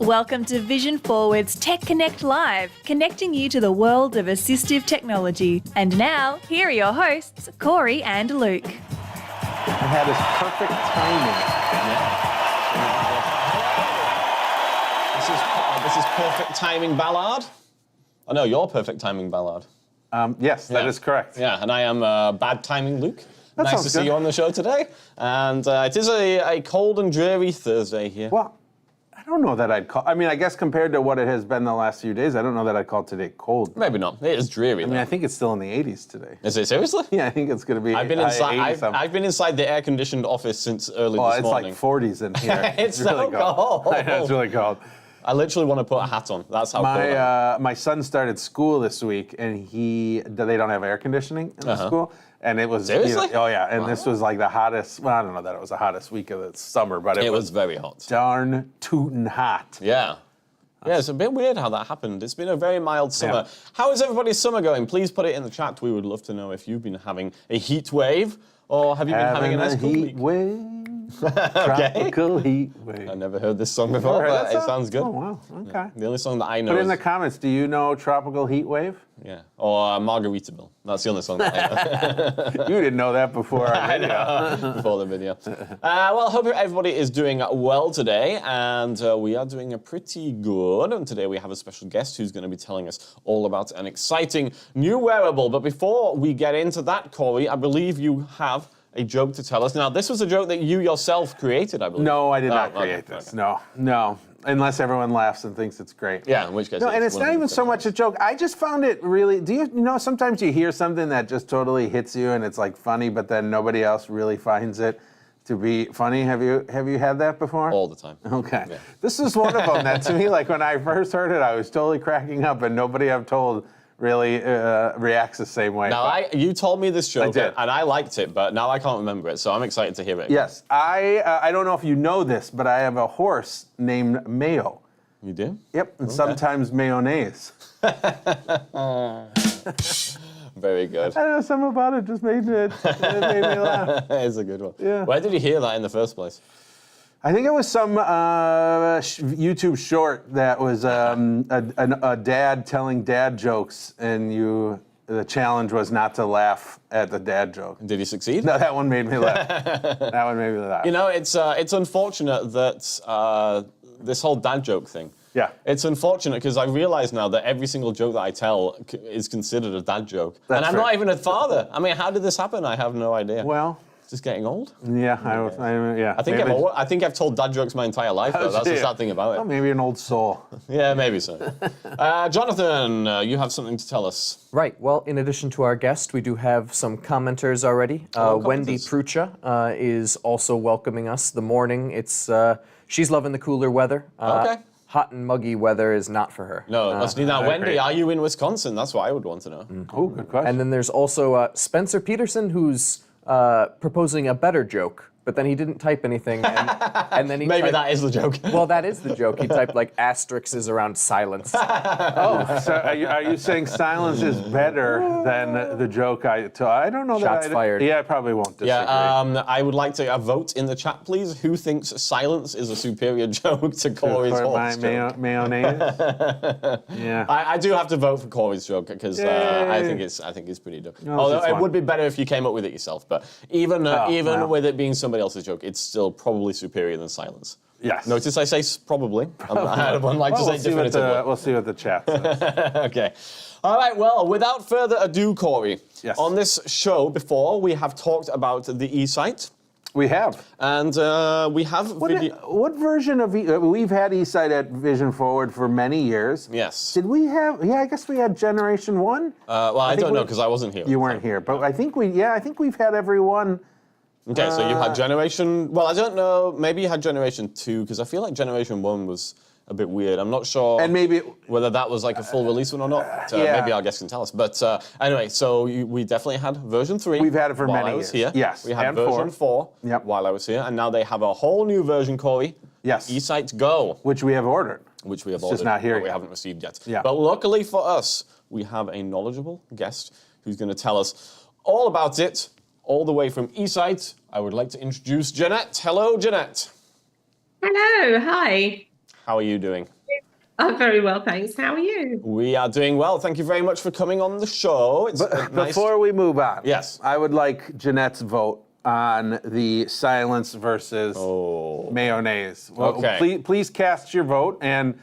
Welcome to Vision Forward's Tech Connect Live, connecting you to the world of assistive technology. And now, here are your hosts, Corey and Luke. It had his perfect timing. Yeah. This is perfect timing Ballard. Oh no, your perfect timing Ballard. Yes, that is correct. Yeah, and I am bad timing Luke. That nice sounds to see good. you on the show today. And it is a cold and dreary Thursday here. Well, I don't know that I'd call. I mean, I guess compared to what it has been the last few days, I don't know that I'd call today cold. Maybe not. It is dreary. I mean, I think it's still in the 80s today. Is it seriously? Yeah, I think it's going to be. I've been inside. I've been inside the air-conditioned office since early this morning. It's like 40s in here. It's really so cold. I know, it's really cold. I literally want to put a hat on. That's how cold I am. My son started school this week, and they don't have air conditioning in the school. And it was Seriously? Oh yeah, and this was like the hottest. Well, I don't know that it was the hottest week of the summer, but it was very hot. Darn tootin' hot. Yeah. Yeah, it's a bit weird how that happened. It's been a very mild summer. Yeah. How is everybody's summer going? Please put it in the chat. We would love to know if you've been having a heat wave or have you been having a nice cool heat week? Wave. Tropical heat wave. I never heard this song before, but it sounds good. Oh, wow. Okay. Yeah. The only song that I know Put is... in the comments, do you know Tropical Heat Wave? Yeah. Or Margaritaville. That's the only song that I know. You didn't know that before our video. Before the video. Well, I hope everybody is doing well today, and we are doing pretty good. And today we have a special guest who's going to be telling us all about an exciting new wearable. But before we get into that, Corey, I believe you have a joke to tell us. Now, this was a joke that you yourself created, I believe. No, I did not create this. Okay. No. Unless everyone laughs and thinks it's great. Yeah, in which case... No, and it's not even so much a joke. I just found it really... Do you know, sometimes you hear something that just totally hits you and it's like funny, but then nobody else really finds it to be funny. Have you had that before? All the time. Okay. Yeah. This is one of them that to me, like when I first heard it, I was totally cracking up, and nobody I've told really reacts the same way. Now, you told me this joke, did. and I liked it, but now I can't remember it, so I'm excited to hear it. Yes, I don't know if you know this, but I have a horse named Mayo. You do? Yep, and sometimes mayonnaise. Very good. I don't know, something about it just made me laugh. It's a good one. Yeah. Where did you hear that in the first place? I think it was some YouTube short that was a dad telling dad jokes, and the challenge was not to laugh at the dad joke. Did he succeed? No, that one made me laugh. That one made me laugh. You know, it's unfortunate that this whole dad joke thing. Yeah. It's unfortunate because I realize now that every single joke that I tell is considered a dad joke. That's and I'm fair. not even a father. I mean, how did this happen? I have no idea. Well, Just getting old? yeah, yeah. I think I've told dad jokes my entire life, though. That's the sad thing about it. Well, maybe an old soul. Yeah, maybe so. Jonathan, you have something to tell us. Right. Well, in addition to our guest, we do have some commenters already. Wendy Prucha is also welcoming us. The morning, she's loving the cooler weather. Okay. Hot and muggy weather is not for her. No, let's do that. I Wendy, agree. are you in Wisconsin? That's what I would want to know. Oh, good question. And then there's also Spencer Peterson, who's proposing a better joke, but then he didn't type anything, and then he Maybe typed, that is the joke. Well, that is the joke. He typed like asterisks around silence. Oh, so are you saying silence is better than the joke I told? I don't know. Shots fired. Yeah, I probably won't disagree. Yeah, I would like to vote in the chat, please. Who thinks silence is a superior joke to Corey's For my horse joke? mayonnaise. Yeah. I do have to vote for Corey's joke because I think it's pretty dumb. Although it would be better if you came up with it yourself. But even with it being somebody else's joke, it's still probably superior than silence. Yes. Notice I say probably. I would like to say definitively. We'll see what the chat says. Okay. All right, well, without further ado, Corey, Yes. on this show before, we have talked about the eSight, We have. and we have What version of we've had eSight at Vision Forward for many years. Yes. Did we have? Yeah, I guess we had Generation 1. Well, I think don't know we- because I wasn't here. You weren't here, but I think we've had every one. Okay, so you had Generation... Well, I don't know. Maybe you had Generation 2 because I feel like Generation 1 was a bit weird. I'm not sure And maybe whether that was like a full release one or not. yeah. Maybe our guest can tell us. But anyway, so we definitely had version 3. We've had it for while many I was years. here. Yes, We had and version 4 Yep. while I was here. And now they have a whole new version, Corey. Yes. eSight Go. which we have ordered. Which we have just ordered, not here but we yet. haven't received yet. Yeah. But luckily for us, we have a knowledgeable guest who's going to tell us all about it, all the way from eSight. I would like to introduce Jeanette. Hello, Jeanette. Hello, hi. How are you doing? I'm very well, thanks. How are you? We are doing well. Thank you very much for coming on the show. It's nice. Before we move on, Yes. I would like Jeanette's vote on the silence versus mayonnaise. Well, Okay. please cast your vote, and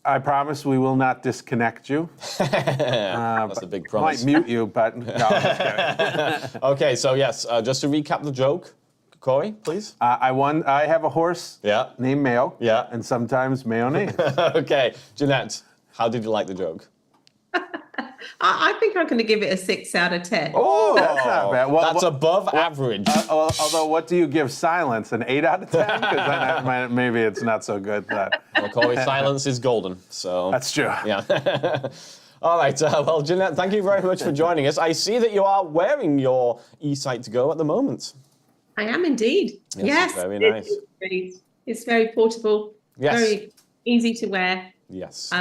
I promise we will not disconnect you. That's a big Might promise. mute you, but no, I'm just kidding. Okay, so yes, just to recap the joke, Corey, please. I have a horse Yeah. named Mayo, Yeah. and sometimes mayonnaise. Okay, Jeanette, how did you like the joke? I think I'm going to give it a 6 out of 10. Oh, that's not bad. Well, That's above average. although, what do you give silence? An 8 out of 10? Because then maybe it's not so good. But Well, Corey, silence is golden, so... that's true. Yeah. All right, well, Jeanette, thank you very much for joining us. I see that you are wearing your eSight to go at the moment. I am indeed. Yes, very nice. It's very portable, Yes. very easy to wear. Yes.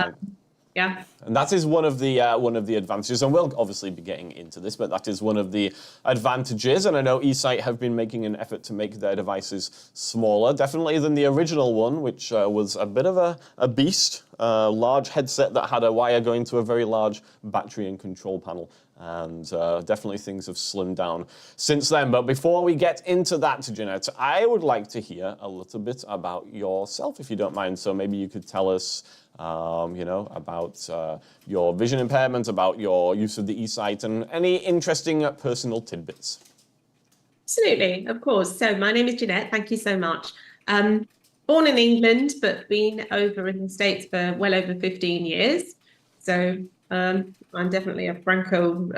Yeah. And that is one of the advantages, and we'll obviously be getting into this, but that is one of the advantages. And I know eSight have been making an effort to make their devices smaller, definitely than the original one, which was a bit of a beast, a large headset that had a wire going to a very large battery and control panel. And definitely things have slimmed down since then. But before we get into that, Jeanette, I would like to hear a little bit about yourself, if you don't mind. So maybe you could tell us about your vision impairment, about your use of the eSight, and any interesting personal tidbits. Absolutely, of course. So my name is Jeanette. Thank you so much. Born in England, but been over in the States for well over 15 years. So I'm definitely a Franco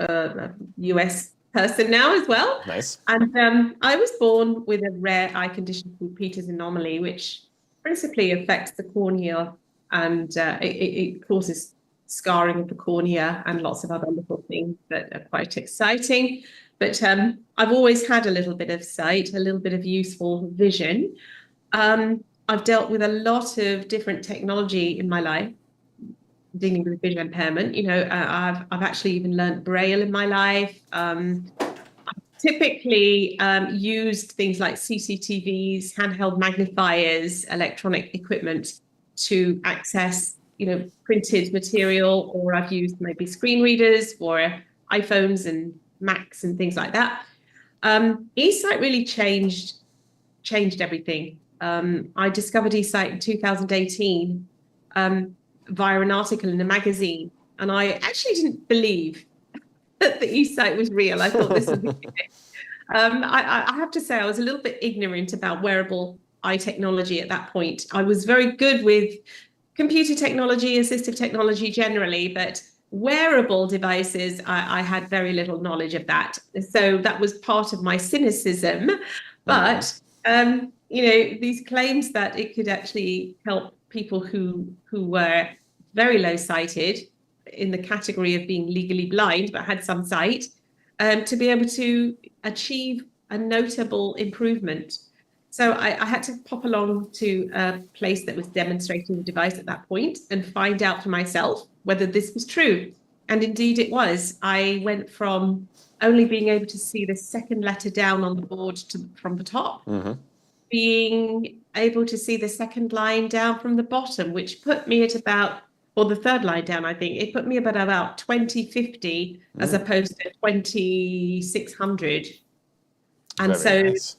US person now as well. Nice. And I was born with a rare eye condition called Peter's Anomaly, which principally affects the cornea, and it causes scarring of the cornea and lots of other little things that are quite exciting. But I've always had a little bit of sight, a little bit of useful vision. I've dealt with a lot of different technology in my life, dealing with vision impairment. I've actually even learned Braille in my life. Typically used things like CCTVs, handheld magnifiers, electronic equipment to access, printed material, or I've used maybe screen readers for iPhones and Macs and things like that. eSight really changed everything. I discovered eSight in 2018 via an article in a magazine, and I actually didn't believe that the eSight was real. I thought this would be it. I have to say I was a little bit ignorant about wearable eye technology at that point. I was very good with computer technology, assistive technology generally, but wearable devices, I had very little knowledge of that. So that was part of my cynicism. But, these claims that it could actually help people who were very low sighted, in the category of being legally blind but had some sight, to be able to achieve a notable improvement. So I had to pop along to a place that was demonstrating the device at that point and find out for myself whether this was true. And indeed it was. I went from only being able to see the second letter down on the board from the top, being able to see the second line down from the bottom, which put me at about, or the third line down, I think, it put me about 2050 as opposed to 2600. And Very nice.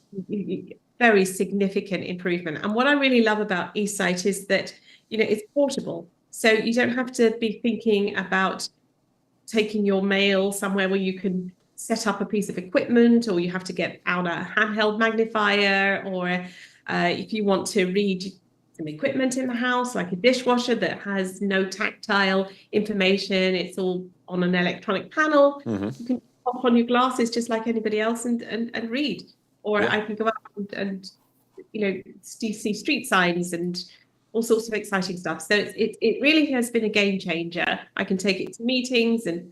Very significant improvement. And what I really love about eSight is that, it's portable. So you don't have to be thinking about taking your mail somewhere where you can set up a piece of equipment, or you have to get out a handheld magnifier, or if you want to read some equipment in the house, like a dishwasher that has no tactile information, it's all on an electronic panel. You can pop on your glasses just like anybody else and read. Or I can go out and see street signs and all sorts of exciting stuff. So it really has been a game changer. I can take it to meetings and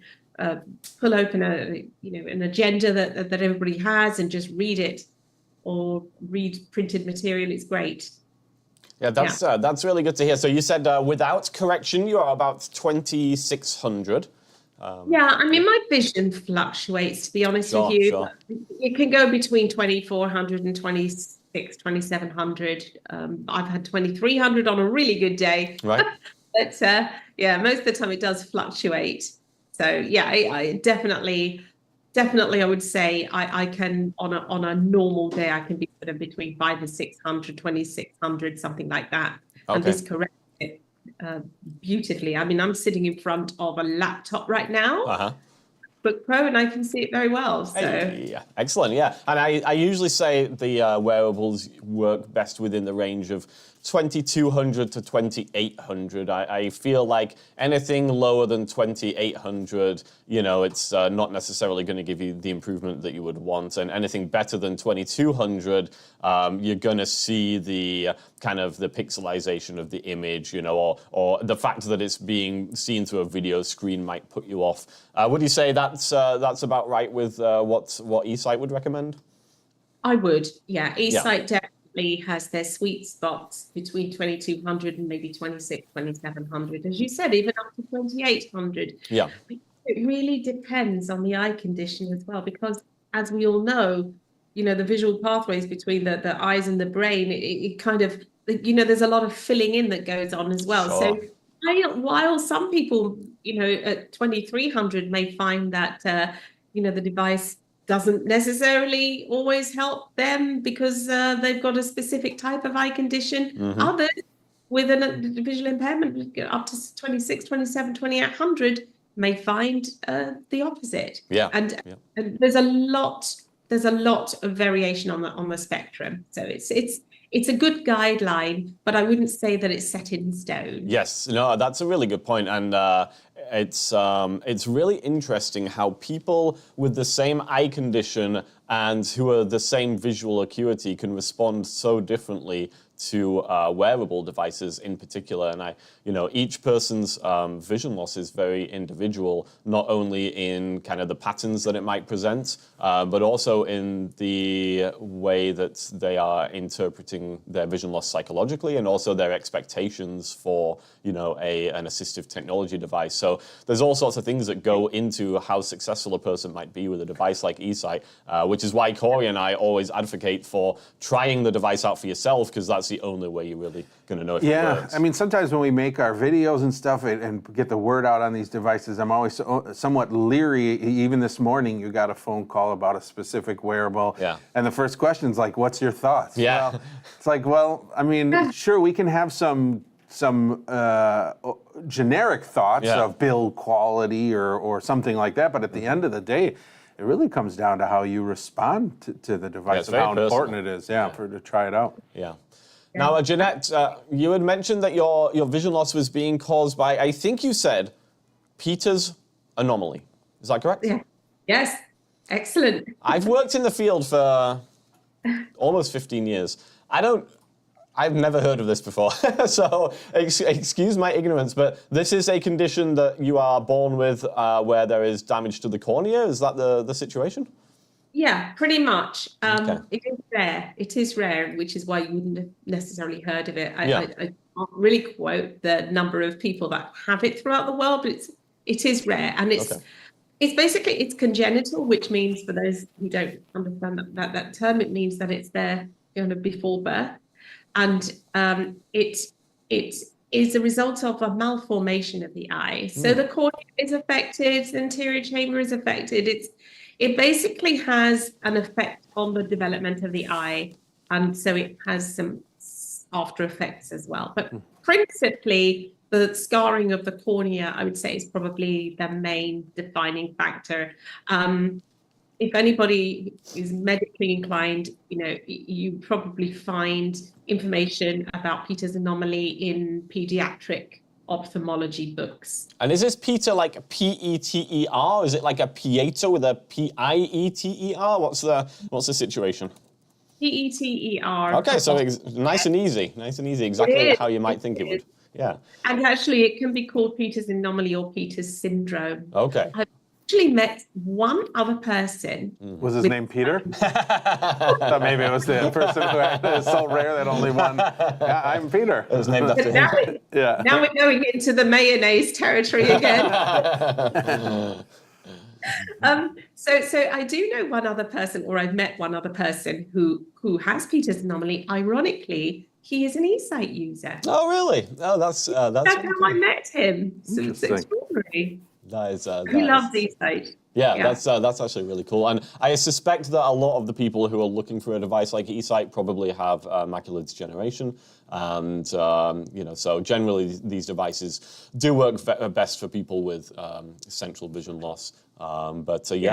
pull open an agenda that everybody has and just read it, or read printed material. It's great. Yeah, that's really good to hear. So you said without correction, you are about 2600. My vision fluctuates, to be honest with you. Sure. It can go between 2400 and 2700. I've had 2300 on a really good day. Right. But yeah, most of the time it does fluctuate. So yeah, I definitely, I would say I can on a normal day I can be sort of between 500 and 600, 2600, something like that, and Okay. this corrects it beautifully. I mean, I'm sitting in front of a laptop right now, Uh-huh. Book Pro, and I can see it very well. So Yeah, excellent. Yeah, and I usually say the wearables work best within the range of 2200 to 2800. I feel like anything lower than 2800, you know, it's not necessarily going to give you the improvement that you would want, and anything better than 2200, you're going to see the kind of the pixelization of the image, you know, or the fact that it's being seen through a video screen might put you off. Would you say that's about right with what eSight would recommend? I would, yeah. eSight definitely has their sweet spots between 2200 and maybe 2700, as you said, even up to 2800. Yeah. It really depends on the eye condition as well, because as we all know, you know, the visual pathways between the eyes and the brain, it kind of, you know, there's a lot of filling in that goes on as well. Sure. So while some people, you know, at 2300 may find that, you know, the device doesn't necessarily always help them because they've got a specific type of eye condition. Mm-hmm. Others with a visual impairment up to 26, 27, 2800 may find the opposite. Yeah. And there's a lot of variation on the spectrum. So it's a good guideline, but I wouldn't say that it's set in stone. Yes, no, that's a really good point, and it's really interesting how people with the same eye condition and who are the same visual acuity can respond so differently to wearable devices in particular. And you know, each person's vision loss is very individual, not only in kind of the patterns that it might present, but also in the way that they are interpreting their vision loss psychologically, and also their expectations for, you know, an assistive technology device. So there's all sorts of things that go into how successful a person might be with a device like eSight, which is why Corey and I always advocate for trying the device out for yourself, because that's the only way you're really going to know if it works. I mean, sometimes when we make our videos and stuff and get the word out on these devices, I'm always somewhat leery. Even this morning, you got a phone call about a specific wearable. Yeah. And the first question's like, what's your thoughts? Yeah. Well, it's like, well, I mean, sure, we can have some generic thoughts of build quality or something like that, but at the end of the day, it really comes down to how you respond to the device and how important it is, to try it out. Yeah. Now, Jeanette, you had mentioned that your vision loss was being caused by, I think you said, Peter's anomaly. Is that correct? Yeah. Yes. Excellent. I've worked in the field for almost 15 years. I've never heard of this before, so excuse my ignorance, but this is a condition that you are born with where there is damage to the cornea. Is that the situation? Yeah, pretty much. Okay. It is rare. It is rare, which is why you wouldn't have necessarily heard of it. I can't really quote the number of people that have it throughout the world, but it is rare, and it's basically congenital, which means, for those who don't understand that term, it means that it's there kind of before birth. And it is a result of a malformation of the eye. So the cornea is affected, the anterior chamber is affected. It basically has an effect on the development of the eye, and so it has some after effects as well. But principally, the scarring of the cornea, I would say, is probably the main defining factor. If anybody is medically inclined, you know, you probably find information about Peter's anomaly in pediatric ophthalmology books. And is this Peter like P-E-T-E-R? Is it like a Pieter with a P-I-E-T-E-R? What's the situation? P-E-T-E-R. Okay, so nice and easy, exactly how you might think it would. Yeah. And actually, it can be called Peter's anomaly or Peter's syndrome. Okay. I've actually met one other person. Was his name Peter? Thought maybe it was the person who it's so rare that only one. Yeah, I'm Peter. It was named after him. Now we're going into the mayonnaise territory again. So I do know one other person, or I've met one other person who has Peter's anomaly. Ironically, he is an eSight user. Oh, really? Oh, that's That's how I met him. So it's Interesting. extraordinary. that is He loves eSight. Yeah, that's actually really cool. And I suspect that a lot of the people who are looking for a device like eSight probably have macular degeneration. And, so generally these devices do work best for people with central vision loss. I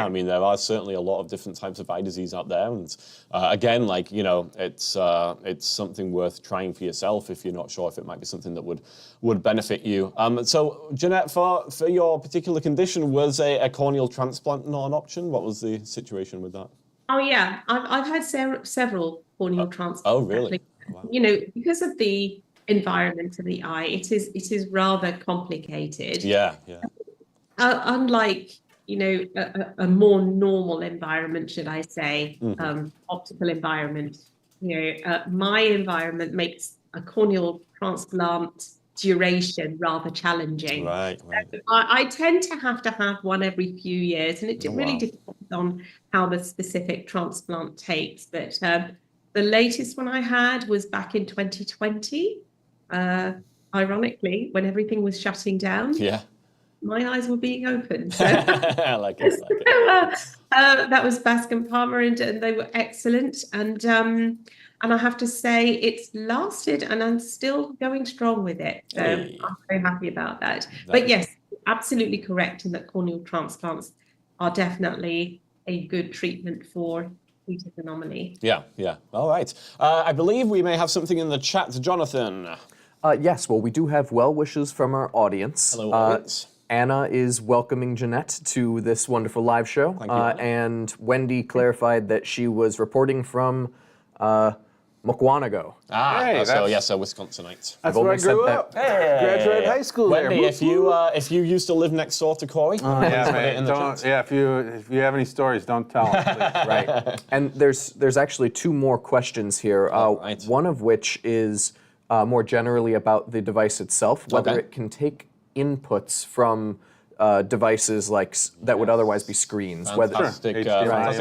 mean, there are certainly a lot of different types of eye disease out there. And again, it's something worth trying for yourself if you're not sure if it might be something that would benefit you. So, Jeanette, for your particular condition, was a corneal transplant not an option? What was the situation with that? Oh, yeah. I've had several corneal transplants. Oh, really? Wow. Because of the environment of the eye, it is rather complicated. Yeah. Unlike a more normal environment, should I say, optical environment. My environment makes a corneal transplant duration rather challenging. Right. So I tend to have one every few years, and it really depends on how the specific transplant takes. But the latest one I had was back in 2020. Ironically, when everything was shutting down. Yeah. My eyes were being opened. So. I like it. That was Bascom Palmer, and they were excellent. And I have to say, it's lasted, and I'm still going strong with it. So I'm very happy about that. But yes, absolutely correct in that corneal transplants are definitely a good treatment for Peter's anomaly. Yeah. All right. I believe we may have something in the chat. Jonathan. Yes, well, we do have well wishes from our audience. Hello, audience. Anna is welcoming Jeanette to this wonderful live show. Thank you, Anna. And Wendy clarified that she was reporting from Mukwonago. So Wisconsinite. That's where I grew up. Hey. Graduated high school Wendy, there. if you used to live next door to Corey, Yeah, put it in the chat. if you have any stories, don't tell them. Please. Right. And there's actually two more questions here. Right. One of which is more generally about the device itself, whether it can take inputs from devices that would otherwise be screens. Fantastic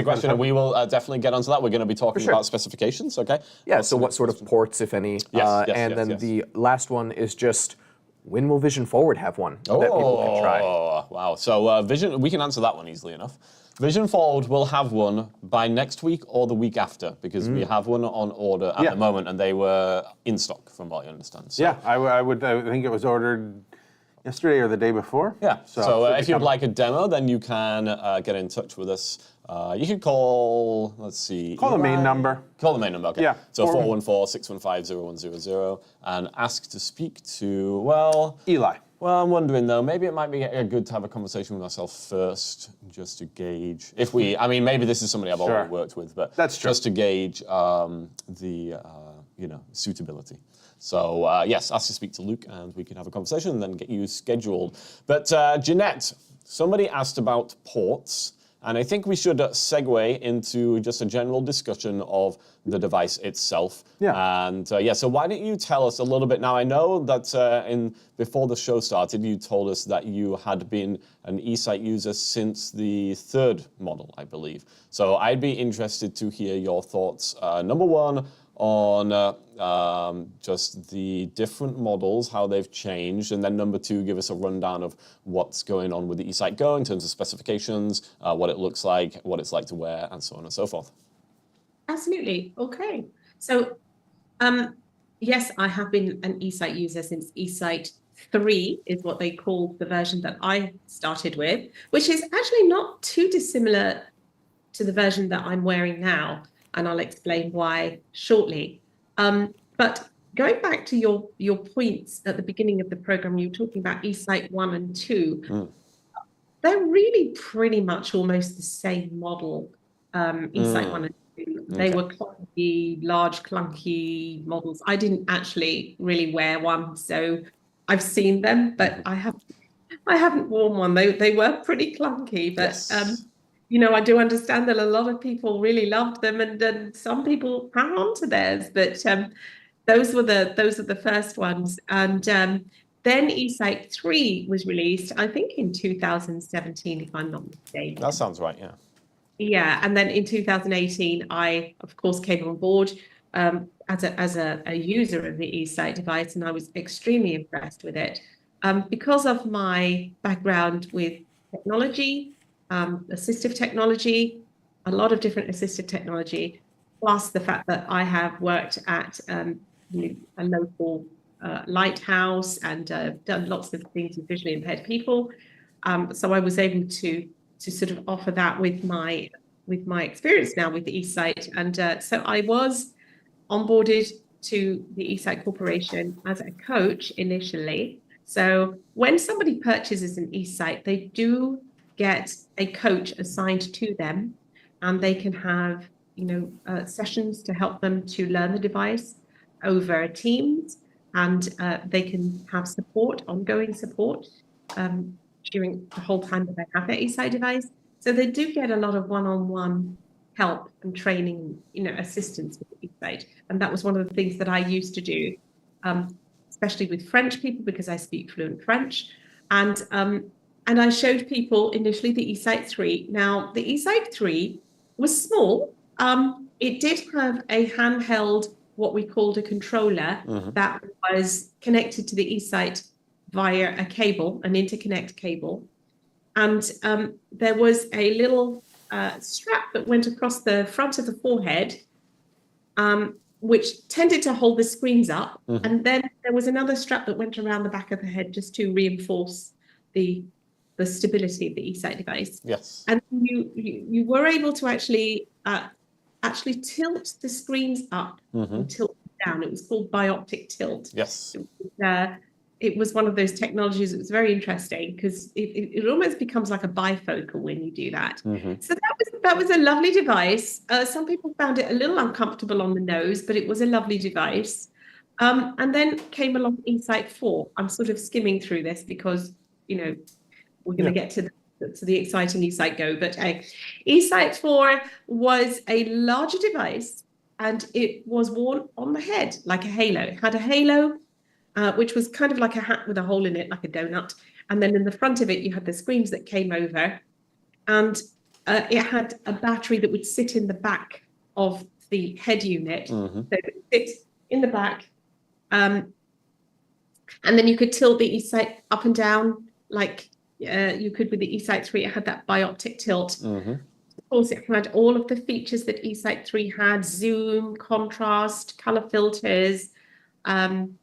question, and we will definitely get onto that. We're going to be talking about specifications, okay? Yeah, so what sort of ports, if any? The last one is just, when will Vision Forward have one that people can try? Oh, wow. So Vision, we can answer that one easily enough. Vision Forward will have one by next week or the week after, because we have one on order at the moment, and they were in stock, from what I understand. So. Yeah, I think it was ordered yesterday or the day before. Yeah. So if you'd like a demo, then you can get in touch with us. You could call, let's see. Call the main number. Call the main number, okay. Yeah. So 414-615-0100 and ask to speak to, Eli. Well, I'm wondering though, maybe it might be good to have a conversation with myself first, just to gauge maybe this is somebody I've already worked with, but that's true. Just to gauge the suitability. So yes, ask to speak to Luke, and we can have a conversation and then get you scheduled. But Jeanette, somebody asked about ports. And I think we should segue into just a general discussion of the device itself. Yeah. And so why don't you tell us a little bit? Now, I know that before the show started, you told us that you had been an eSight user since the third model, I believe. So I'd be interested to hear your thoughts. Number one, on just the different models, how they've changed, and then number two, give us a rundown of what's going on with the eSight Go in terms of specifications, what it looks like, what it's like to wear, and so on and so forth. Absolutely. Okay. So, yes, I have been an eSight user since eSight 3 is what they call the version that I started with, which is actually not too dissimilar to the version that I'm wearing now. And I'll explain why shortly. But going back to your points at the beginning of the program, you were talking about eSight 1 and 2. They're really pretty much almost the same model, eSight 1 and 2. They were clunky, large, clunky models. I didn't actually really wear one, so I've seen them, but I haven't worn one. They were pretty clunky, but yes. I do understand that a lot of people really loved them, and some people hang on to theirs. But those were the first ones. And then eSight 3 was released, I think, in 2017, if I'm not mistaken. That sounds right, yeah. Yeah, and then in 2018, I of course came on board as a user of the eSight device, and I was extremely impressed with it. Because of my background with technology, assistive technology, a lot of different assistive technology, plus the fact that I have worked at a local lighthouse and done lots of things with visually impaired people. So I was able to sort of offer that with my experience now with the eSight. And so I was onboarded to the eSight Corporation as a coach initially. So when somebody purchases an eSight, they do get a coach assigned to them, and they can have sessions to help them to learn the device over Teams, and they can have support, ongoing support, during the whole time that they have their eSight device. So they do get a lot of one-on-one help and training, assistance with eSight. And that was one of the things that I used to do, especially with French people, because I speak fluent French. And I showed people initially the eSight 3. Now, the eSight 3 was small. It did have a handheld, what we called a controller, that was connected to the eSight via a cable, an interconnect cable. And there was a little strap that went across the front of the forehead, which tended to hold the screens up. And then there was another strap that went around the back of the head just to reinforce the stability of the eSight device. Yes. And you were able to actually tilt the screens up and tilt them down. It was called biopic tilt. Yes. It was one of those technologies that was very interesting, because it almost becomes like a bifocal when you do that. So that was a lovely device. Some people found it a little uncomfortable on the nose, but it was a lovely device. And then came along eSight 4. I'm sort of skimming through this because, we're going to get to the exciting eSight Go. But eSight 4 was a larger device, and it was worn on the head like a halo. It had a halo, which was kind of like a hat with a hole in it, like a donut. And then in the front of it, you had the screens that came over. And it had a battery that would sit in the back of the head unit. So it would sit in the back. And then you could tilt the eSight up and down like you could with the eSight 3. It had that bioptic tilt. Of course, it had all of the features that eSight 3 had: zoom, contrast, color filters,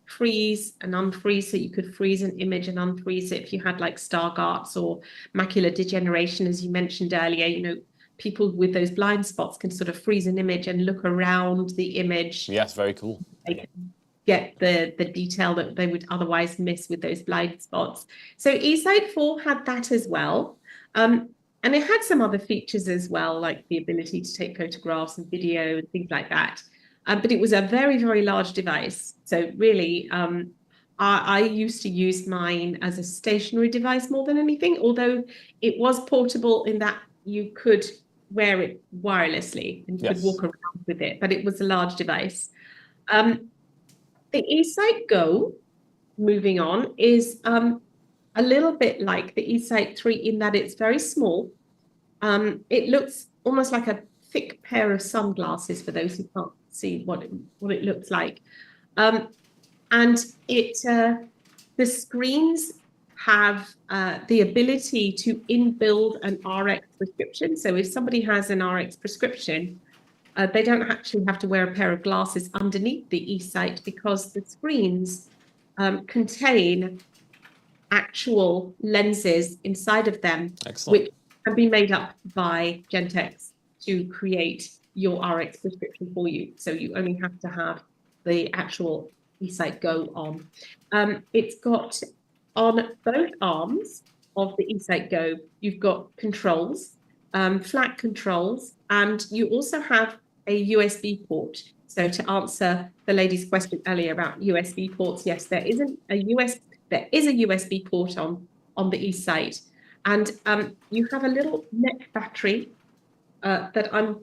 freeze and unfreeze, so you could freeze an image and unfreeze it if you had like Stargardt's or macular degeneration, as you mentioned earlier. People with those blind spots can sort of freeze an image and look around the image. Yes, very cool. They can get the detail that they would otherwise miss with those blind spots. So eSight 4 had that as well. And it had some other features as well, like the ability to take photographs and video and things like that. But it was a very, very large device. So really, I used to use mine as a stationary device more than anything, although it was portable in that you could wear it wirelessly and you could walk around with it, but it was a large device. The eSight Go, moving on, is a little bit like the eSight 3 in that it's very small. It looks almost like a thick pair of sunglasses for those who can't see what it looks like. And the screens have the ability to inbuild an RX prescription. So if somebody has an RX prescription, they don't actually have to wear a pair of glasses underneath the eSight, because the screens contain actual lenses inside of them. Excellent. Which can be made up by Gentex to create your RX prescription for you. So you only have to have the actual eSight Go on. It's got, on both arms of the eSight Go, you've got controls, flat controls, and you also have a USB port. So to answer the lady's question earlier about USB ports, yes, there is a USB port on the eSight, and you have a little neck battery that I'm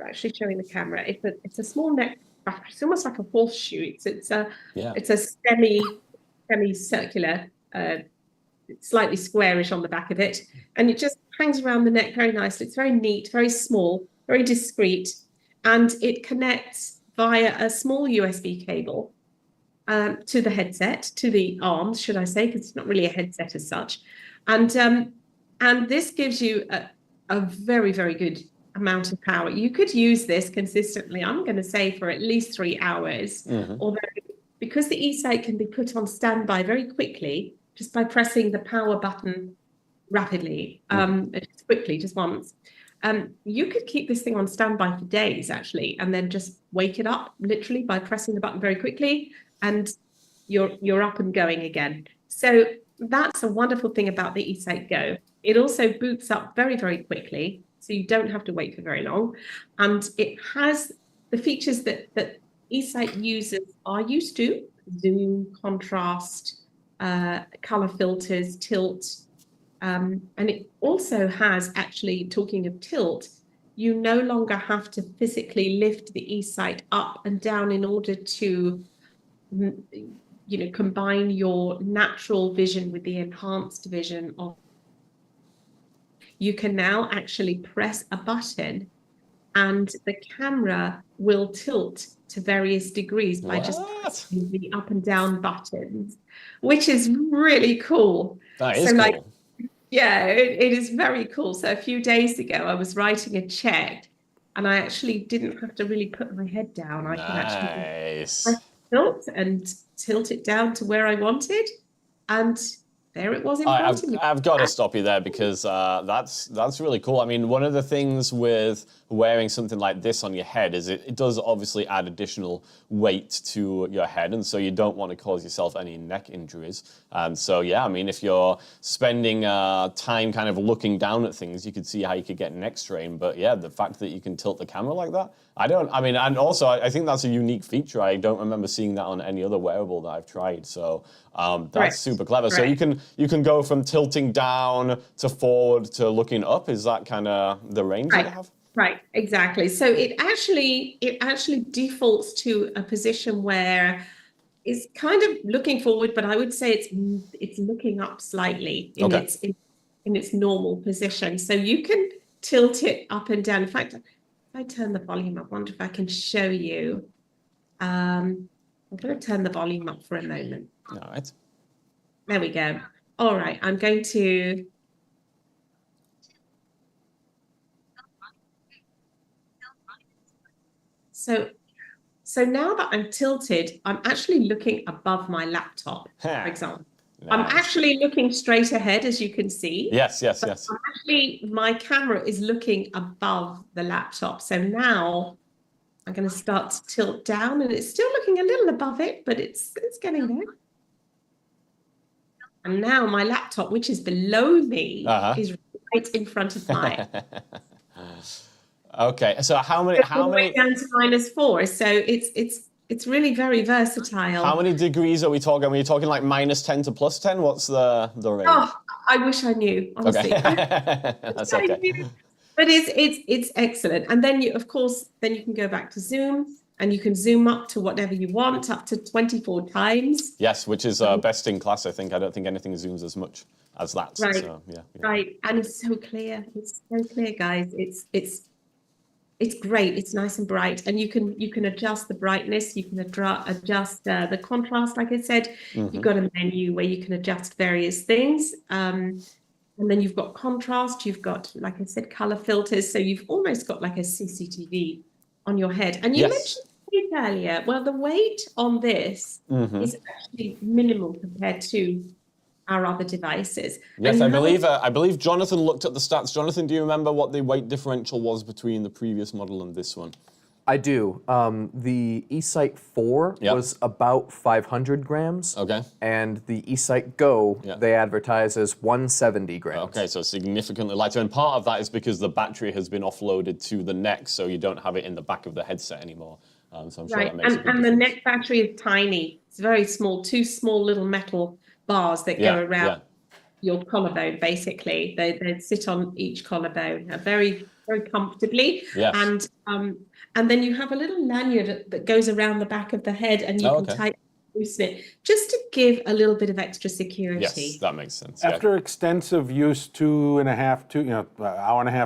actually showing the camera. It's a small neck battery. It's almost like a horseshoe. It's a semi-circular, slightly squarish on the back of it, and it just hangs around the neck very nicely. It's very neat, very small, very discreet, and it connects via a small USB cable to the headset, to the arms, should I say, because it's not really a headset as such. And this gives you a very, very good amount of power. You could use this consistently, I'm going to say, for at least 3 hours. Although, because the eSight can be put on standby very quickly, just by pressing the power button rapidly, just quickly, just once, you could keep this thing on standby for days, actually, and then just wake it up literally by pressing the button very quickly, and you're up and going again. So that's a wonderful thing about the eSight Go. It also boots up very, very quickly, so you don't have to wait for very long. And it has the features that eSight users are used to: zoom, contrast, color filters, tilt. And it also has, actually, talking of tilt, you no longer have to physically lift the eSight up and down in order to combine your natural vision with the enhanced vision of. You can now actually press a button and the camera will tilt to various degrees by just pressing the up and down buttons, which is really cool. That is cool. Yeah, it is very cool. So a few days ago, I was writing a check and I actually didn't have to really put my head down. I could actually tilt it down to where I wanted, and there it was in front of me. I've got to stop you there, because that's really cool. I mean, one of the things with wearing something like this on your head is it does obviously add additional weight to your head, and so you don't want to cause yourself any neck injuries. And so, yeah, I mean, if you're spending time kind of looking down at things, you could see how you could get neck strain. But yeah, the fact that you can tilt the camera like that, and also I think that's a unique feature. I don't remember seeing that on any other wearable that I've tried. So that's super clever. So you can go from tilting down to forward to looking up. Is that kind of the range that you have? Right, exactly. So it actually defaults to a position where it's kind of looking forward, but I would say it's looking up slightly in its normal position. So you can tilt it up and down. In fact, if I turn the volume up, I wonder if I can show you. I'm going to turn the volume up for a moment. All right. There we go. All right, I'm going to. So now that I'm tilted, I'm actually looking above my laptop, for example. Nice. I'm actually looking straight ahead, as you can see. Yes. Actually, my camera is looking above the laptop. So now I'm going to start to tilt down, and it's still looking a little above it, but it's getting there. And now my laptop, which is below me, is right in front of mine. Okay, so how many down to -4, so it's really very versatile. How many degrees are we talking? Are we talking like -10 to +10? What's the range? Oh, I wish I knew, honestly. Okay. That's okay. But it's excellent. And then you can go back to zoom, and you can zoom up to whatever you want, up to 24 times. Yes, which is best in class, I think. I don't think anything zooms as much as that. Right. So, yeah. Right. And it's so clear. It's so clear, guys. It's great. It's nice and bright, and you can adjust the brightness. You can adjust the contrast. Like I said, you've got a menu where you can adjust various things, and then you've got contrast. You've got, like I said, color filters. So you've almost got like a CCTV on your head. And you mentioned weight earlier. Well, the weight on this is actually minimal compared to our other devices. Yes, I believe Jonathan looked at the stats. Jonathan, do you remember what the weight differential was between the previous model and this one? I do. The eSight 4 was about 500 grams. Okay. And the eSight Go, they advertise as 170 grams. Okay, so significantly lighter. And part of that is because the battery has been offloaded to the neck, so you don't have it in the back of the headset anymore. So I'm sure that makes a big difference. The neck battery is tiny. It's very small, 2 small little metal bars that go around your collarbone, basically. They sit on each collarbone very, very comfortably. Yes. And then you have a little lanyard that goes around the back of the head, and you can tighten and loosen it, just to give a little bit of extra security. Yes, that makes sense. After extensive use, hour and a half,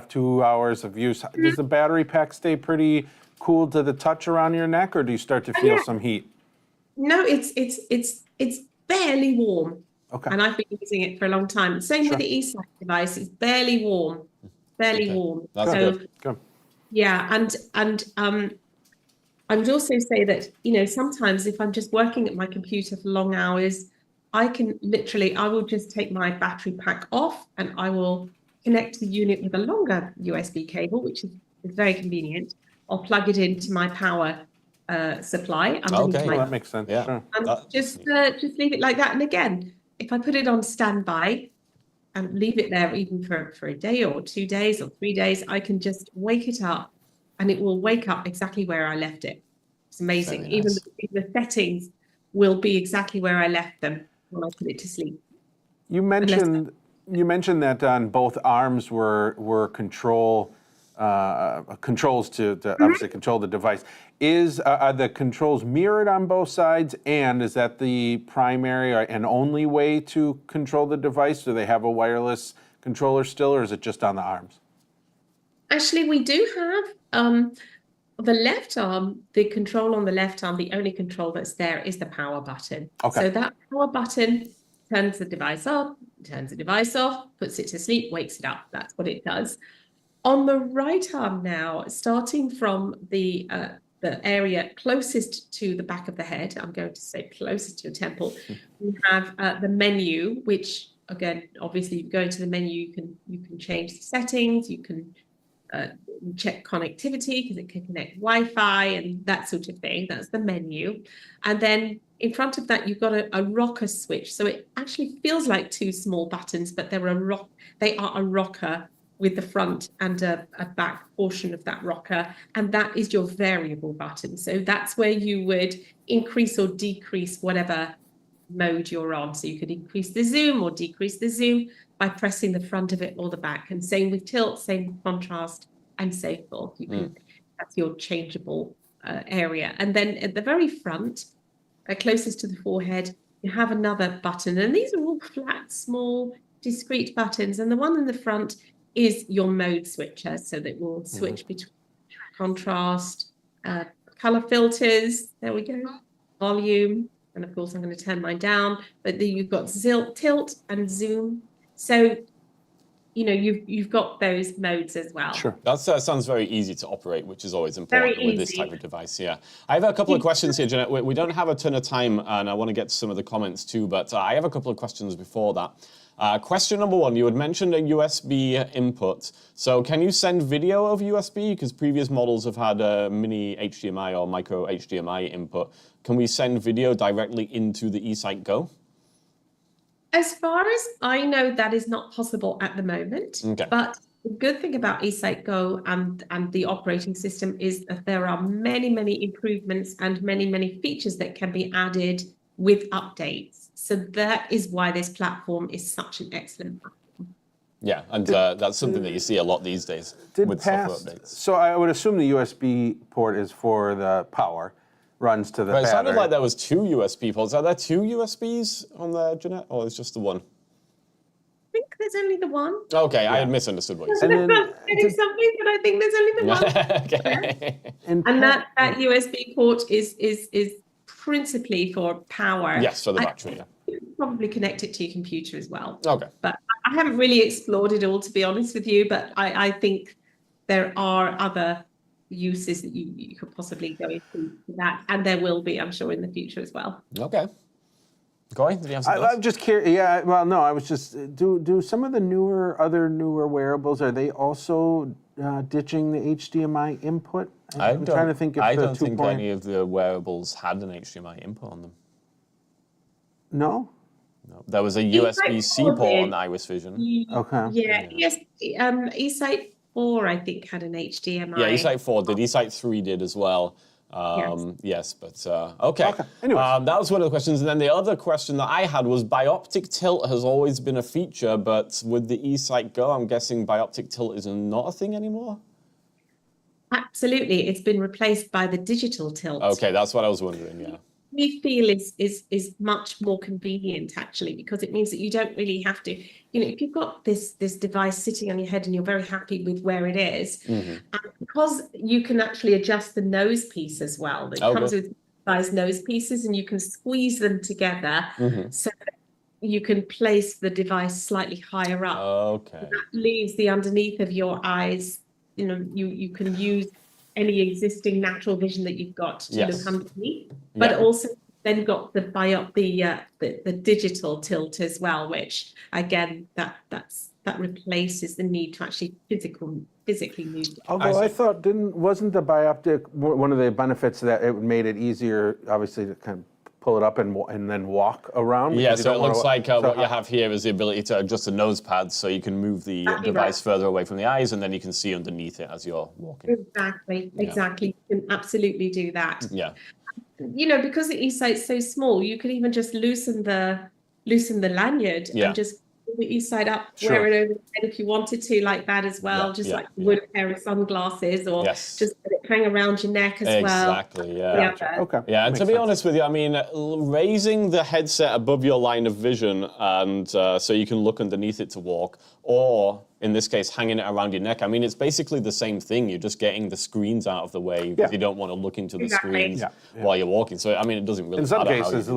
2 hours of use, does the battery pack stay pretty cool to the touch around your neck, or do you start to feel some heat? No, it's barely warm. Okay. And I've been using it for a long time. Same with the eSight device. It's barely warm. Barely warm. That's so good. yeah, and I would also say that, sometimes if I'm just working at my computer for long hours, I will just take my battery pack off and I will connect the unit with a longer USB cable, which is very convenient. I'll plug it into my power supply. Okay, Well, that makes sense. Yeah. Sure. And just leave it like that. And again, if I put it on standby and leave it there even for a day or 2 days or 3 days, I can just wake it up and it will wake up exactly where I left it. It's amazing. Very nice. Even the settings will be exactly where I left them when I put it to sleep. You mentioned that on both arms were controls to obviously control the device. Are the controls mirrored on both sides, and is that the primary and only way to control the device? Do they have a wireless controller still, or is it just on the arms? Actually, we do have the left arm, the control on the left arm, the only control that's there is the power button. Okay. So that power button turns the device up, turns the device off, puts it to sleep, wakes it up. That's what it does. On the right arm now, starting from the area closest to the back of the head, I'm going to say closest to your temple, we have the menu, which again, obviously you go to the menu, you can change the settings, you can check connectivity because it can connect Wi-Fi and that sort of thing. That's the menu. And then in front of that, you've got a rocker switch. So it actually feels like two small buttons, but they are a rocker with the front and a back portion of that rocker. And that is your variable button. So that's where you would increase or decrease whatever mode you're on. So you could increase the zoom or decrease the zoom by pressing the front of it or the back. And same with tilt, same with contrast, and so forth. That's your changeable area. And then at the very front, closest to the forehead, you have another button. And these are all flat, small, discrete buttons. And the one in the front is your mode switcher, so that will switch between contrast, color filters, there we go, volume, and of course I'm going to turn mine down, but then you've got tilt and zoom. So, you've got those modes as well. Sure. That sounds very easy to operate, which is always important with this type of device. Yeah. I have a couple of questions here, Jeanette. We don't have a ton of time, and I want to get to some of the comments too, but I have a couple of questions before that. Question number one, you had mentioned a USB input. So can you send video over USB? Because previous models have had a mini HDMI or micro HDMI input. Can we send video directly into the eSight Go? As far as I know, that is not possible at the moment. Okay. But the good thing about eSight Go and the operating system is that there are many, many improvements and many, many features that can be added with updates. So that is why this platform is such an excellent platform. Yeah, and that's something that you see a lot these days with software updates. So I would assume the USB port is for the power, runs to the battery. It sounded like there was two USB ports. Are there two USBs on there, Jeanette, or is just the one? I think there's only the one. Okay, I had misunderstood what you said. And then, Something, but I think there's only the one. Okay. And that USB port is principally for power. Yes, for the battery, yeah. You can probably connect it to your computer as well. Okay. But I haven't really explored it all, to be honest with you, but I think there are other uses that you could possibly go into that, and there will be, I'm sure, in the future as well. Okay. Corey, did you have something I'm just curious. Yeah, well, no, I was just, do some of the other newer wearables, are they also ditching the HDMI input? I'm trying to think if I the don't think 2. any of the wearables had an HDMI input on them. No? No. There was a USB-C port on the Iris Vision. Okay. Yeah, yes, eSight 4, I think, had an HDMI. Yeah, eSight 4 did. eSight 3 did as well. Yes, but okay. Anyways. That was one of the questions. And then the other question that I had was bioptic tilt has always been a feature, but with the eSight Go, I'm guessing bioptic tilt is not a thing anymore? Absolutely. It's been replaced by the digital tilt. Okay, that's what I was wondering, yeah. we feel is much more convenient actually, because it means that you don't really have to, if you've got this device sitting on your head and you're very happy with where it is, because you can actually adjust the nose piece as well. It comes with size nose pieces, and you can squeeze them together so that you can place the device slightly higher up. Okay. That leaves the underneath of your eyes. You can use any existing natural vision that you've got to look underneath, but also then got the digital tilt as well, which again that replaces the need to actually physically move. Although I thought wasn't the biopic one of the benefits that it made it easier, obviously, to kind of pull it up and then walk around? Yeah, so it looks like what you have here is the ability to adjust the nose pads, so you can move the device further away from the eyes, and then you can see underneath it as you're walking. Exactly. You can absolutely do that. Yeah. Because the eSight's so small, you can even just loosen the lanyard and just pull the eSight up, wear it over the head if you wanted to, like that as well, like you would a pair of sunglasses, or just let it hang around your neck as well. Exactly, yeah. Okay. Yeah, and to be honest with you, I mean, raising the headset above your line of vision, and so you can look underneath it to walk, or in this case, hanging it around your neck. I mean, it's basically the same thing. You're just getting the screens out of the way because you don't want to look into the screens while you're walking. So, I mean, it doesn't really matter. In some cases,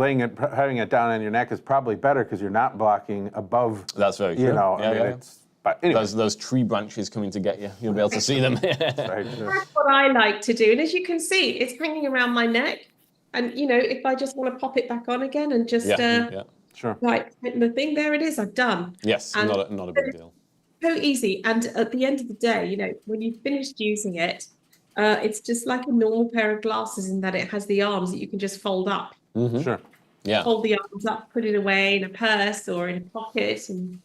having it down on your neck is probably better because you're not blocking above. That's very true. But anyway. Those tree branches coming to get you. You'll be able to see them. That's what I like to do. And as you can see, it's hanging around my neck. And, if I just want to pop it back on again and just tighten the thing, there it is. I've done. Yes, and not a big deal. So easy. And at the end of the day, when you've finished using it, it's just like a normal pair of glasses in that it has the arms that you can just fold up. Sure. Yeah. Fold the arms up, put it away in a purse or in a pocket, and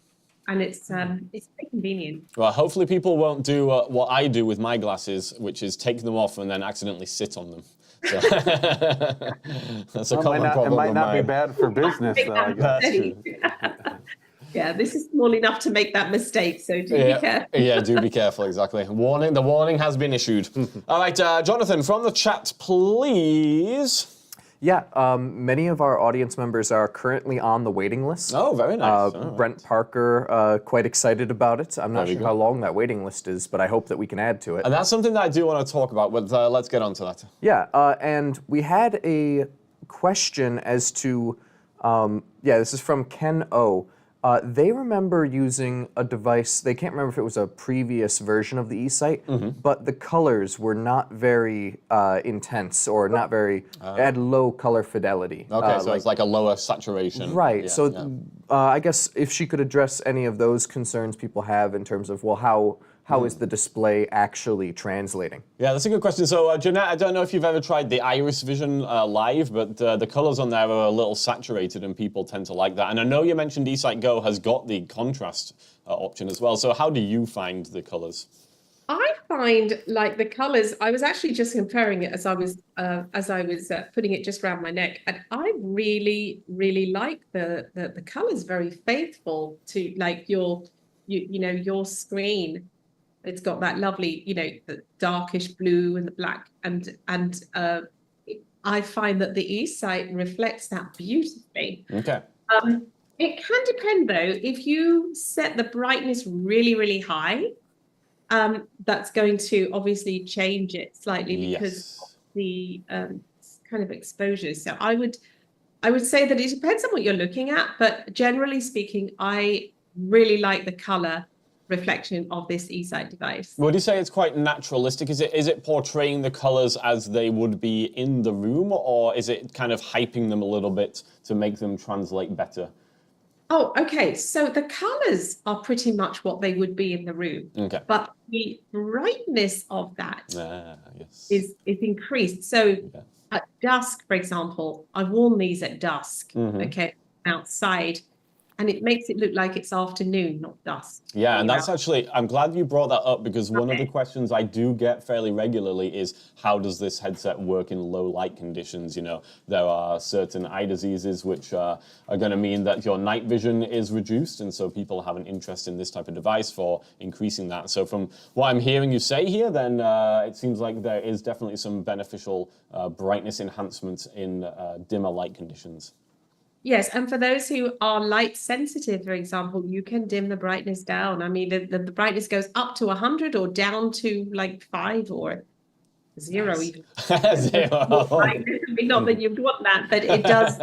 it's pretty convenient. Well, hopefully people won't do what I do with my glasses, which is take them off and then accidentally sit on them. So that's a common problem. It might not be bad for business, though. I guess. That's true. Yeah, this is small enough to make that mistake, so do be careful. Yeah, do be careful, exactly. The warning has been issued. All right, Jonathan, from the chat, please. Yeah, many of our audience members are currently on the waiting list. Oh, very nice. Brent Parker, quite excited about it. I'm not sure how long that waiting list is, but I hope that we can add to it. And that's something that I do want to talk about, but let's get on to that. Yeah, and we had a question as to, this is from Ken O. They remember using a device, they can't remember if it was a previous version of the eSight, but the colors were not very intense or not very, had low color fidelity. Okay, so it's like a lower saturation. Right, I guess if she could address any of those concerns people have in terms of, well, how is the display actually translating? Yeah, that's a good question. So, Jeanette, I don't know if you've ever tried the Iris Vision Live, but the colors on there are a little saturated and people tend to like that. And I know you mentioned eSight Go has got the contrast option as well. So how do you find the colors? I find like the colors, I was actually just comparing it as I was putting it just around my neck. And I really, really like the colors, very faithful to like your screen. It's got that lovely, the darkish blue and the black, and I find that the eSight reflects that beautifully. Okay. It can depend though. If you set the brightness really, really high, that's going to obviously change it slightly because of the kind of exposures. So I would say that it depends on what you're looking at, but generally speaking, I really like the color reflection of this eSight device. Would you say it's quite naturalistic? Is it portraying the colors as they would be in the room, or is it kind of hyping them a little bit to make them translate better? Oh, okay. So the colors are pretty much what they would be in the room. Okay. But the brightness of that is increased. So at dusk, for example, I've worn these at dusk, outside. and it makes it look like it's afternoon, not dusk. Yeah, and that's actually, I'm glad you brought that up, because one of the questions I do get fairly regularly is, how does this headset work in low light conditions? You know, there are certain eye diseases which are going to mean that your night vision is reduced, and so people have an interest in this type of device for increasing that. So from what I'm hearing you say here, then it seems like there is definitely some beneficial brightness enhancement in dimmer light conditions. Yes, and for those who are light sensitive, for example, you can dim the brightness down. I mean, the brightness goes up to 100 or down to like 5 or 0 even. Zero. Brightness. I mean, not that you'd want that, but it does.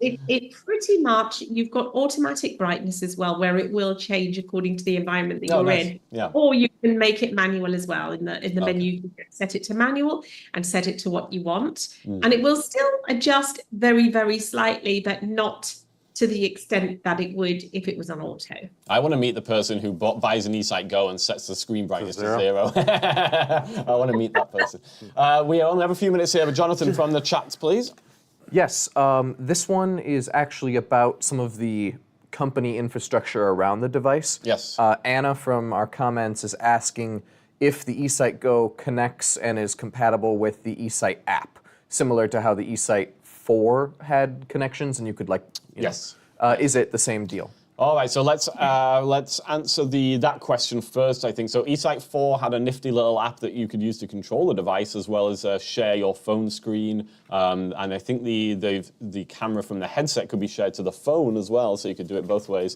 It pretty much, you've got automatic brightness as well, where it will change according to the environment that you're in. Yeah. Or you can make it manual as well. In the menu, you can set it to manual and set it to what you want. And it will still adjust very, very slightly, but not to the extent that it would if it was on auto. I want to meet the person who buys an eSight Go and sets the screen brightness to 0. I want to meet that person. We only have a few minutes here, but Jonathan from the chat, please. Yes, this one is actually about some of the company infrastructure around the device. Yes. Anna from our comments is asking if the eSight Go connects and is compatible with the eSight app, similar to how the eSight 4 had connections and you could Yes. Is it the same deal? All right, so let's answer that question first, I think. So eSight 4 had a nifty little app that you could use to control the device, as well as share your phone screen. And I think the camera from the headset could be shared to the phone as well, so you could do it both ways.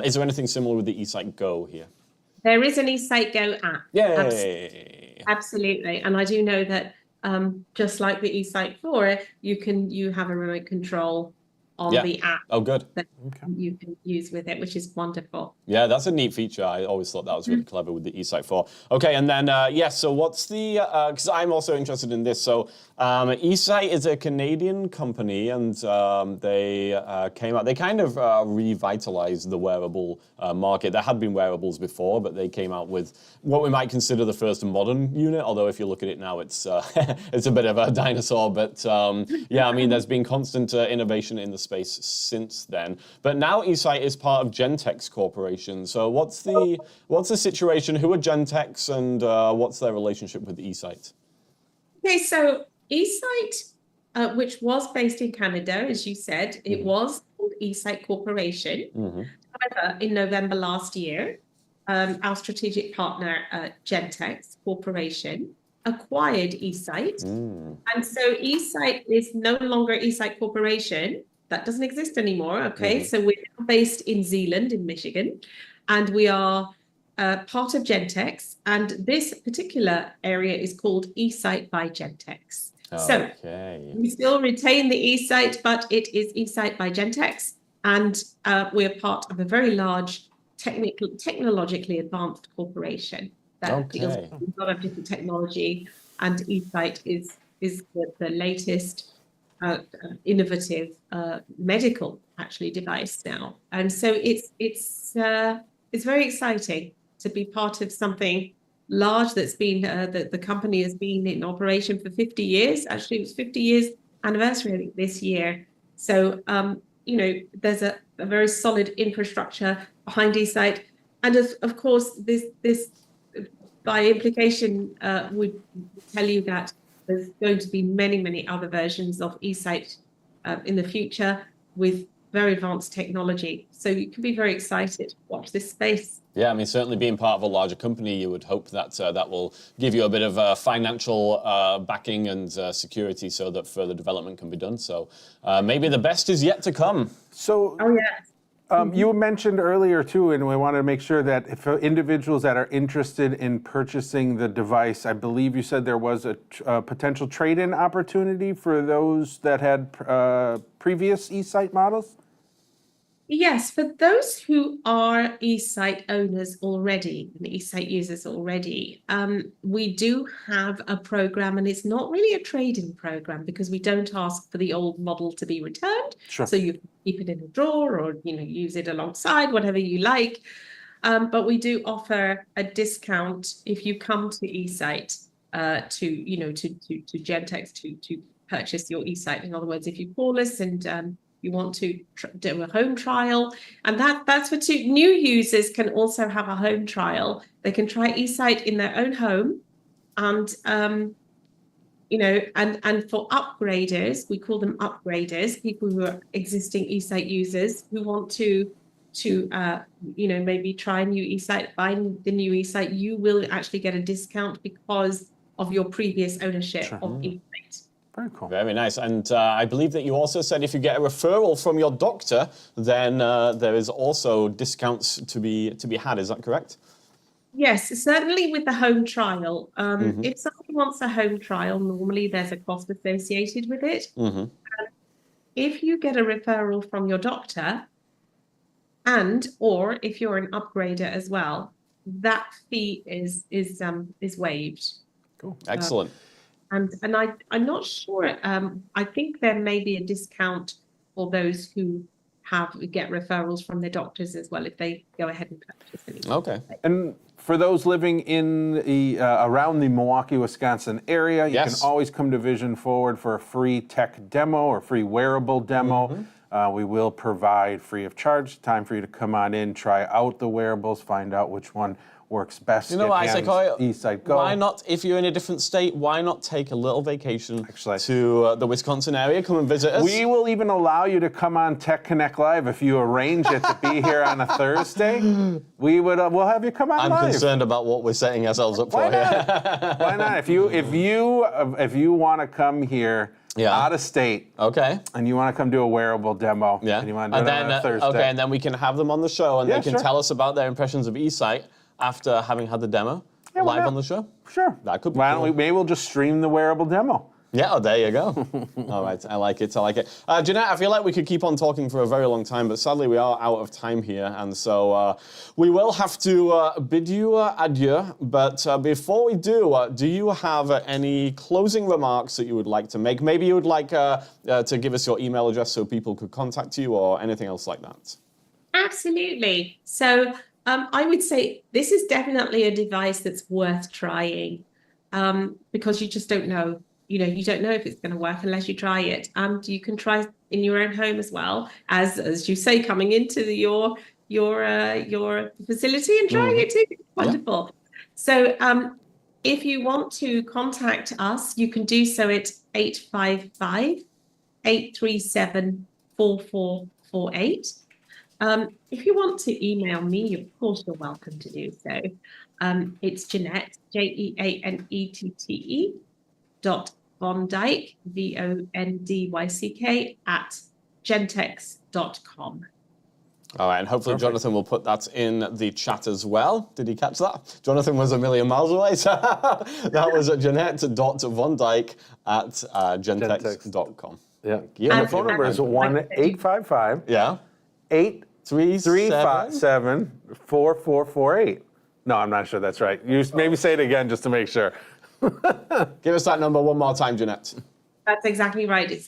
Is there anything similar with the eSight Go here? There is an eSight Go app. Yay! Absolutely. And I do know that just like the eSight 4, you have a remote control on the app good. that you can use with it, which is wonderful. Yeah, that's a neat feature. I always thought that was really clever with the eSight 4. Okay, and then, so what's the, because I'm also interested in this. So eSight is a Canadian company, and they came out, they kind of revitalized the wearable market. There had been wearables before, but they came out with what we might consider the first modern unit, although if you look at it now, it's it's a bit of a dinosaur. But yeah, I mean, there's been constant innovation in the space since then. But now eSight is part of Gentex Corporation. So what's the situation? Who are Gentex, and what's their relationship with eSight? Okay, so eSight, which was based in Canada, as you said, it was called eSight Corporation. However, in November last year, our strategic partner, Gentex Corporation, acquired eSight. And so eSight is no longer eSight Corporation. That doesn't exist anymore. Okay, so we're now based in Zeeland, in Michigan, and we are part of Gentex. And this particular area is called eSight by Gentex. So we still retain the eSight, but it is eSight by Gentex, and we're part of a very large, technologically advanced corporation that deals with a lot of different technology. And eSight is the latest innovative medical device now, and so it's very exciting to be part of something large that's been the company has been in operation for 50 years. Actually, it was 50 years anniversary this year. So there's a very solid infrastructure behind eSight, and of course this by implication would tell you that there's going to be many other versions of eSight in the future with very advanced technology. So you can be very excited to watch this space. Yeah, I mean, certainly being part of a larger company, you would hope that that will give you a bit of financial backing and security so that further development can be done. So maybe the best is yet to come. So, you mentioned earlier too, and we wanted to make sure that if individuals that are interested in purchasing the device, I believe you said there was a potential trade-in opportunity for those that had previous eSight models? Yes, for those who are eSight owners already and eSight users already, we do have a program, and it's not really a trade-in program because we don't ask for the old model to be returned. Sure. So you keep it in a drawer or use it alongside, whatever you like. But we do offer a discount if you come to eSight to Gentex to purchase your eSight. In other words, if you call us and you want to do a home trial. And that's for new users can also have a home trial. They can try eSight in their own home. And, and for upgraders, we call them upgraders, people who are existing eSight users who want to maybe try a new eSight, buy the new eSight, you will actually get a discount because of your previous ownership of eSight. Very cool. Very nice. And I believe that you also said if you get a referral from your doctor, then there is also discounts to be had. Is that correct? Yes, certainly with the home trial. If somebody wants a home trial, normally there's a cost associated with it. If you get a referral from your doctor, or if you're an upgrader as well, that fee is waived. Cool. Excellent. And I'm not sure. I think there may be a discount for those who get referrals from their doctors as well if they go ahead and purchase anything. Okay. And for those living in the around the Milwaukee, Wisconsin area, you can always come to Vision Forward for a free tech demo or free wearable demo. We will provide free of charge time for you to come on in, try out the wearables, find out which one works best. You know what, Isaac, eSight Go. why not, if you're in a different state, why not take a little vacation to the Wisconsin area, come and visit us? We will even allow you to come on Tech Connect Live if you arrange it to be here on a Thursday. We'll have you come on live. I'm concerned about what we're setting ourselves up for here. Why not? If you want to come here out of state, and you want to come do a wearable demo, and you want to do it on a Thursday, okay, and then we can have them on the show, and they can tell us about their impressions of eSight after having had the demo live on the show? Sure. That could be Why cool. don't maybe we'll just stream the wearable demo. Yeah, there you go. All right, I like it. Jeanette, I feel like we could keep on talking for a very long time, but sadly we are out of time here, and so we will have to bid you adieu. But before we do you have any closing remarks that you would like to make? Maybe you would like to give us your email address so people could contact you or anything else like that. Absolutely. So I would say this is definitely a device that's worth trying because you just don't know. You don't know if it's going to work unless you try it. And you can try in your own home as well, as you say, coming into your facility and trying it too. It's wonderful. So if you want to contact us, you can do so at 855-837-4448. If you want to email me, of course, you're welcome to do so. It's Jeanette, JeAnnette, .VonDyck, VonDyck, at Gentex.com. All right, and hopefully Jonathan will put that in the chat as well. Did he catch that? Jonathan was a million miles away. So that was Jeanette.VonDyck at Gentex.com. Yeah. And the phone number is 1-855. Yeah. 837-4448. No, I'm not sure that's right. You maybe say it again just to make sure. Give us that number one more time, Jeanette. That's exactly right. It's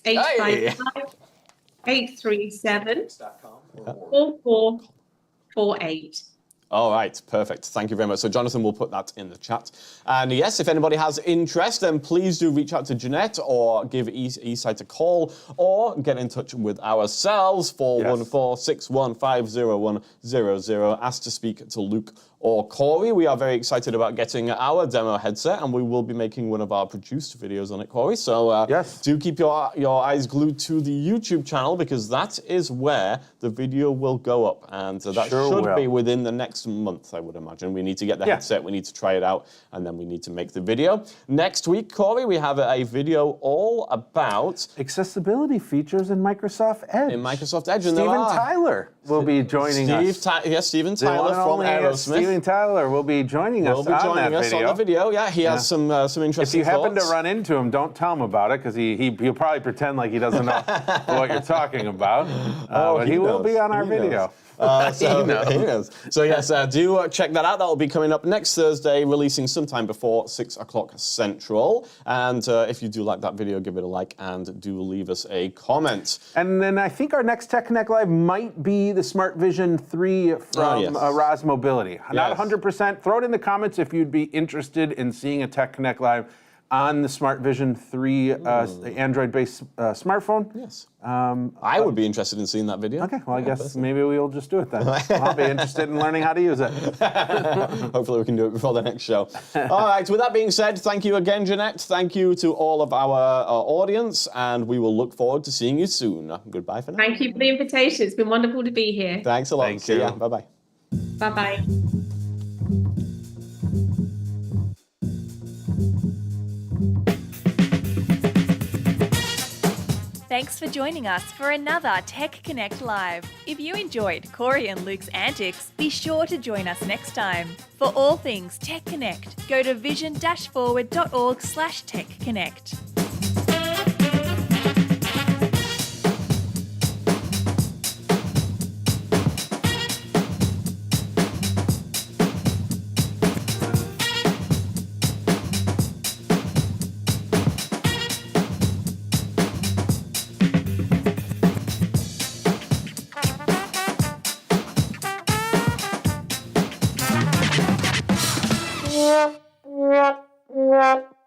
855-837-4448. All right, perfect. Thank you very much. So Jonathan will put that in the chat. And yes, if anybody has interest, then please do reach out to Jeanette or give eSight a call or get in touch with ourselves, 414-615-0100. Ask to speak to Luke or Corey. We are very excited about getting our demo headset, and we will be making one of our produced videos on it, Corey. So do keep your eyes glued to the YouTube channel, because that is where the video will go up, and that should be within the next month, I would imagine. We need to get the headset, we need to try it out, and then we need to make the video. Next week, Corey, we have a video all about accessibility features in Microsoft Edge. And Steven Tyler will be joining us. Steven Tyler from Aerosmith. Steven Tyler will be joining us on the video. Yeah, he has some interesting thoughts. If you happen to run into him, don't tell him about it, because he'll probably pretend like he doesn't know what you're talking about. But he will be on our video. He knows. So yes, do check that out. That will be coming up next Thursday, releasing sometime before 6 o'clock Central. And if you do like that video, give it a like and do leave us a comment. And then I think our next Tech Connect Live might be the Smart Vision 3 from Roz Mobility. Not 100%. Throw it in the comments if you'd be interested in seeing a Tech Connect Live on the Smart Vision 3 Android-based smartphone. Yes. I would be interested in seeing that video. Okay, well, I guess maybe we'll just do it then. I'll be interested in learning how to use it. Hopefully we can do it before the next show. All right, with that being said, thank you again, Jeanette. Thank you to all of our audience, and we will look forward to seeing you soon. Goodbye for now. Thank you for the invitation. It's been wonderful to be here. Thanks a lot. Thank See you. ya. Bye-bye. Bye-bye. Thanks for joining us for another Tech Connect Live. If you enjoyed Corey and Luke's antics, be sure to join us next time. For all things Tech Connect, go to vision-forward.org/techconnect.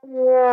Yeah.